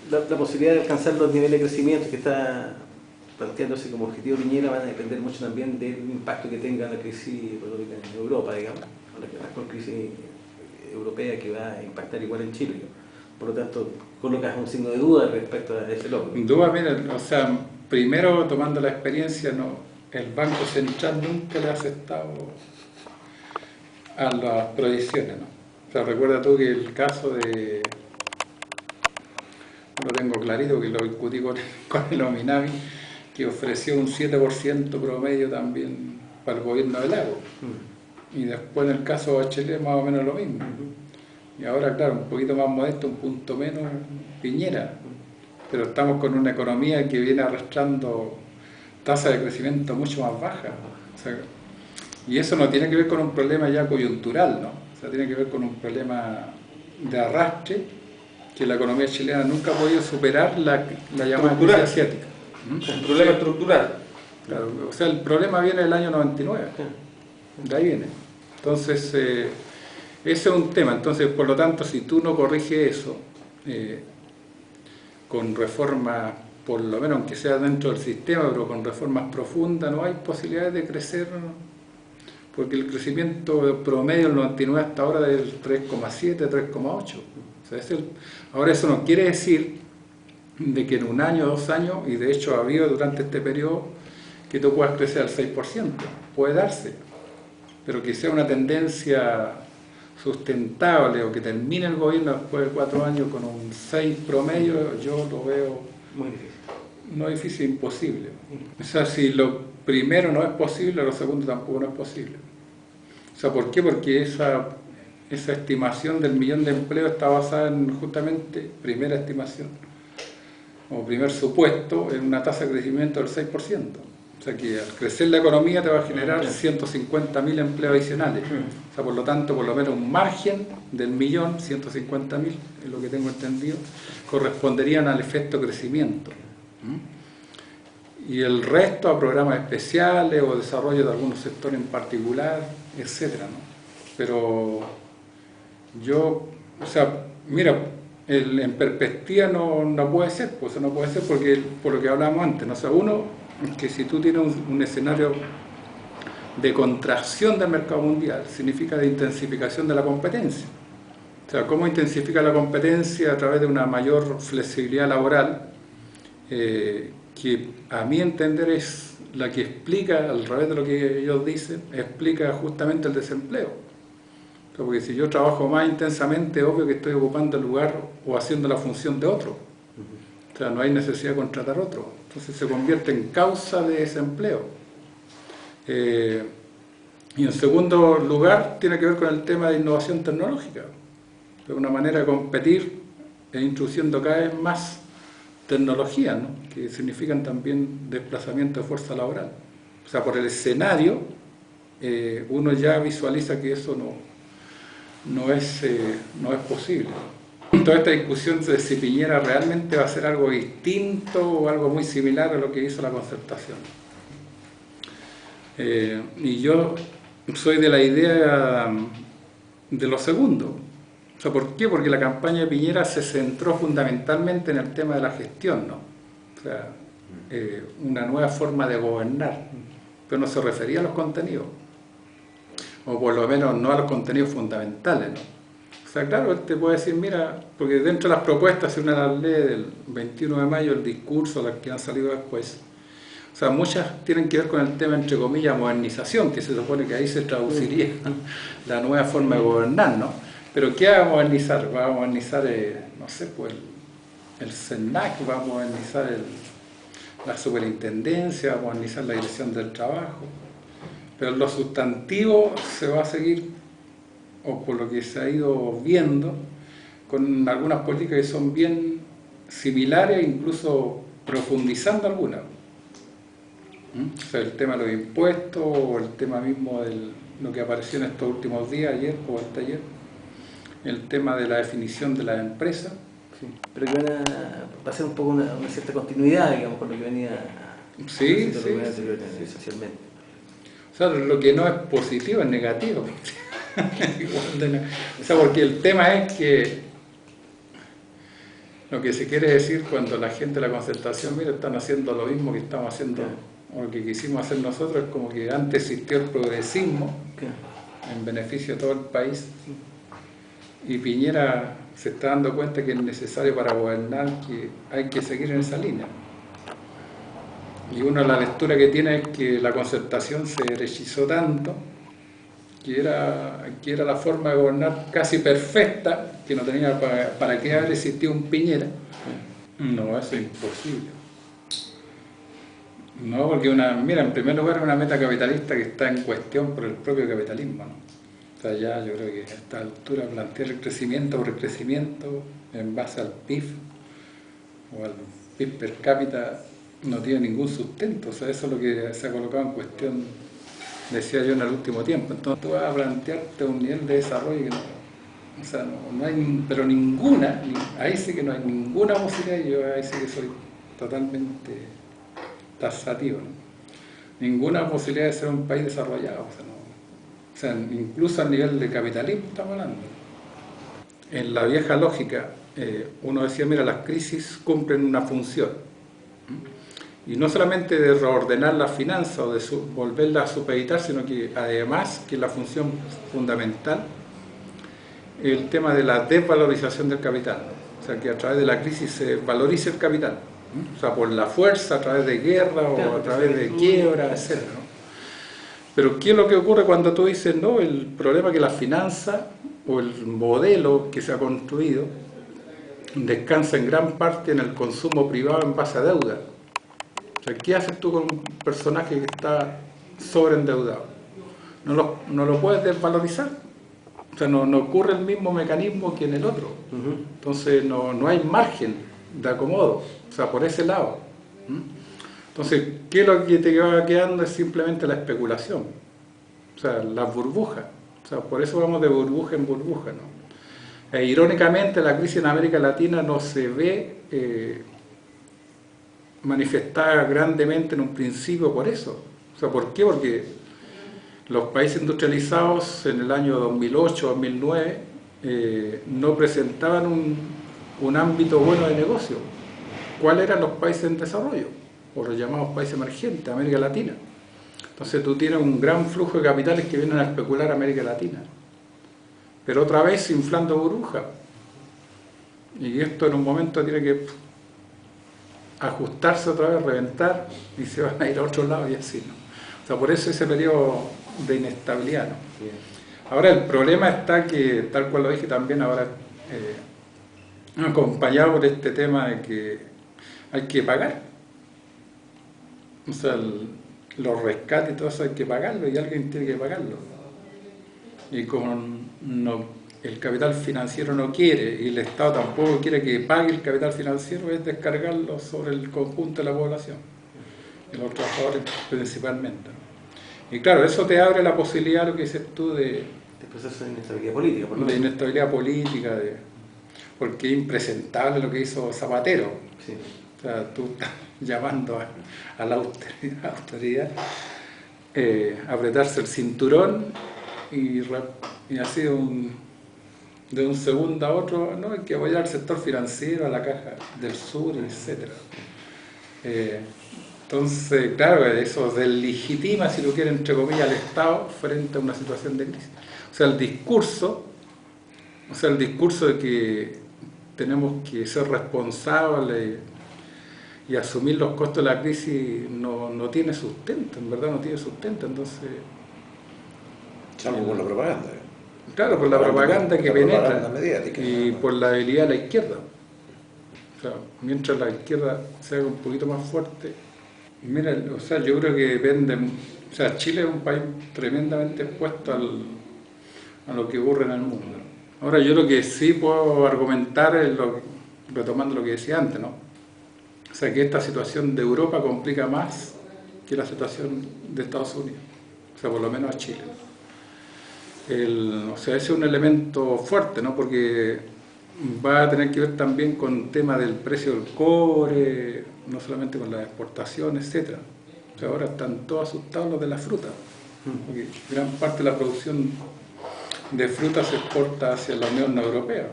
la posibilidad de alcanzar los niveles de crecimiento que está planteándose como objetivo Piñera van a depender mucho también del impacto que tenga la crisis económica en Europa, digamos, la crisis europea que va a impactar igual en Chile. Por lo tanto, colocas un signo de duda respecto a ese logro. Duda, mira, o sea, primero tomando la experiencia, no, el Banco Central nunca le ha aceptado a las proyecciones, ¿no? O sea, recuerda tú que el caso de, lo tengo clarito, que lo discutí con el Ominavi, que ofreció un 7% promedio también para el gobierno de Lago. Y después en el caso de Bachelet más o menos lo mismo. Y ahora, claro, un poquito más modesto, un punto menos Piñera. Pero estamos con una economía que viene arrastrando tasas de crecimiento mucho más bajas. O sea, y eso no tiene que ver con un problema ya coyuntural, ¿no? O sea, tiene que ver con un problema de arrastre que la economía chilena nunca ha podido superar la llamada crisis asiática. El problema estructural. Claro, o sea, el problema viene del año 99, de ahí viene. Entonces, ese es un tema. Entonces, por lo tanto, si tú no corriges eso, con reformas, por lo menos aunque sea dentro del sistema, pero con reformas profundas, no hay posibilidades de crecer, porque el crecimiento promedio del 99 hasta ahora es del 3,7, 3,8. O sea, ahora eso no quiere decir de que en un año, 2 años, y de hecho ha habido durante este periodo, que tú puedas crecer al 6%, puede darse, pero que sea una tendencia sustentable o que termine el gobierno después de 4 años con un 6 promedio, yo lo veo muy difícil. No difícil, imposible. O sea, si lo primero no es posible, lo segundo tampoco no es posible. O sea, ¿por qué? Porque esa estimación del 1.000.000 de empleos está basada en justamente, primera estimación, o primer supuesto, en una tasa de crecimiento del 6%. O sea que al crecer la economía te va a generar 150.000 empleos adicionales. O sea, por lo tanto, por lo menos un margen del 1.000.000, 150.000, es lo que tengo entendido, corresponderían al efecto crecimiento. Y el resto a programas especiales o desarrollo de algunos sectores en particular, etcétera, ¿no? Pero yo, o sea, mira, en perspectiva no puede ser, pues no puede ser porque, por lo que hablábamos antes, ¿no? O sea, uno, que si tú tienes un escenario de contracción del mercado mundial, significa de intensificación de la competencia. O sea, ¿cómo intensifica la competencia? A través de una mayor flexibilidad laboral, que a mi entender es la que explica, al revés de lo que ellos dicen, explica justamente el desempleo. O sea, porque si yo trabajo más intensamente, obvio que estoy ocupando el lugar o haciendo la función de otro. O sea, no hay necesidad de contratar otro. Entonces se convierte en causa de desempleo. Y en segundo lugar, tiene que ver con el tema de innovación tecnológica. De una manera de competir e introduciendo cada vez más tecnologías, ¿no? Que significan también desplazamiento de fuerza laboral. O sea, por el escenario, uno ya visualiza que eso no es posible. Toda esta discusión de si Piñera realmente va a hacer algo distinto o algo muy similar a lo que hizo la Concertación. Y yo soy de la idea de lo segundo. O sea, ¿por qué? Porque la campaña de Piñera se centró fundamentalmente en el tema de la gestión, ¿no? O sea, una nueva forma de gobernar, pero no se refería a los contenidos, o por lo menos no a los contenidos fundamentales, ¿no? O sea, claro, él te puede decir, mira, porque dentro de las propuestas, si una de las leyes del 21 de mayo, el discurso, las que han salido después, o sea, muchas tienen que ver con el tema, entre comillas, modernización, que se supone que ahí se traduciría la nueva forma de gobernar, ¿no? Pero ¿qué va a modernizar? Va a modernizar, no sé, pues el CENAC, va a modernizar la superintendencia, va a modernizar la dirección del trabajo. Pero lo sustantivo se va a seguir, o por lo que se ha ido viendo, con algunas políticas que son bien similares, incluso profundizando algunas. O sea, el tema de los impuestos, o el tema mismo de lo que apareció en estos últimos días, ayer o hasta ayer, el tema de la definición de la empresa. Sí, pero que va a ser un poco una cierta continuidad, digamos, con lo que venía sí, socialmente. O sea, lo que no es positivo es negativo. O sea, porque el tema es que lo que se quiere decir cuando la gente de la concertación, mira, están haciendo lo mismo que estamos haciendo, o lo que quisimos hacer nosotros, es como que antes existió el progresismo en beneficio de todo el país, y Piñera se está dando cuenta que es necesario para gobernar, que hay que seguir en esa línea. Y una de las lecturas que tiene es que la concertación se derechizó tanto que era la forma de gobernar casi perfecta, que no tenía para qué haber existido un Piñera. No, eso es imposible. No, porque mira, en primer lugar es una meta capitalista que está en cuestión por el propio capitalismo, ¿no? O sea, ya yo creo que a esta altura plantear el crecimiento por el crecimiento en base al PIB o al PIB per cápita no tiene ningún sustento. O sea, eso es lo que se ha colocado en cuestión, decía yo, en el último tiempo. Entonces tú vas a plantearte un nivel de desarrollo que o sea, no hay, pero ninguna, ahí sí que no hay ninguna posibilidad, y yo ahí sí que soy totalmente taxativo, ¿no? Ninguna posibilidad de ser un país desarrollado, o sea, incluso a nivel de capitalismo estamos hablando. En la vieja lógica, uno decía, mira, las crisis cumplen una función, y no solamente de reordenar las finanzas o de volverlas a supeditar, sino que además que la función fundamental el tema de la desvalorización del capital, ¿no? O sea, que a través de la crisis se valorice el capital, ¿no? O sea, por la fuerza, a través de guerra o a través de quiebra, etc., ¿no? Pero ¿qué es lo que ocurre cuando tú dices, no, el problema es que la finanza o el modelo que se ha construido descansa en gran parte en el consumo privado en base a deuda? O sea, ¿qué haces tú con un personaje que está sobreendeudado? No lo puedes desvalorizar. O sea, no ocurre el mismo mecanismo que en el otro. Entonces no hay margen de acomodo, o sea, por ese lado. Entonces, ¿qué es lo que te va quedando? Es simplemente la especulación, o sea, las burbujas. O sea, por eso vamos de burbuja en burbuja, ¿no? Irónicamente, la crisis en América Latina no se ve manifestada grandemente en un principio por eso. O sea, ¿por qué? Porque los países industrializados en el año 2008-2009 no presentaban un ámbito bueno de negocio. ¿Cuáles eran los países en desarrollo? O los llamados países emergentes, América Latina. Entonces tú tienes un gran flujo de capitales que vienen a especular a América Latina. Pero otra vez inflando burbujas. Y esto en un momento tiene que ajustarse otra vez, reventar, y se van a ir a otro lado y así, ¿no? O sea, por eso ese periodo de inestabilidad, ¿no? Ahora el problema está que, tal cual lo dije también ahora, acompañado por este tema de que hay que pagar. O sea, los rescates y todo eso hay que pagarlo y alguien tiene que pagarlo. Y como el capital financiero no quiere y el Estado tampoco quiere que pague el capital financiero, es descargarlo sobre el conjunto de la población, y los trabajadores principalmente, ¿no? Y claro, eso te abre la posibilidad, lo que dices tú, de proceso de inestabilidad política, por lo menos. De inestabilidad política, porque es impresentable lo que hizo Zapatero. Sí. O sea, tú estás llamando a la autoridad, apretarse el cinturón y así de un segundo a otro, no, hay que apoyar al sector financiero, a la Caja del Sur, etc. Entonces, claro, eso deslegitima, si lo quiere, entre comillas, al Estado frente a una situación de crisis. O sea, el discurso de que tenemos que ser responsables y asumir los costos de la crisis no tiene sustento, en verdad no tiene sustento. Entonces, salvo por la propaganda. Claro, por la propaganda que penetra mediática, y por la debilidad de la izquierda. O sea, mientras la izquierda se haga un poquito más fuerte. Mira, o sea, yo creo que depende. O sea, Chile es un país tremendamente expuesto a lo que ocurre en el mundo. Ahora, yo lo que sí puedo argumentar es retomando lo que decía antes, ¿no? O sea, que esta situación de Europa complica más que la situación de Estados Unidos. O sea, por lo menos a Chile. O sea, ese es un elemento fuerte, ¿no? Porque va a tener que ver también con el tema del precio del cobre, no solamente con las exportaciones, etc. O sea, ahora están todos asustados los de la fruta, porque gran parte de la producción de fruta se exporta hacia la Unión Europea.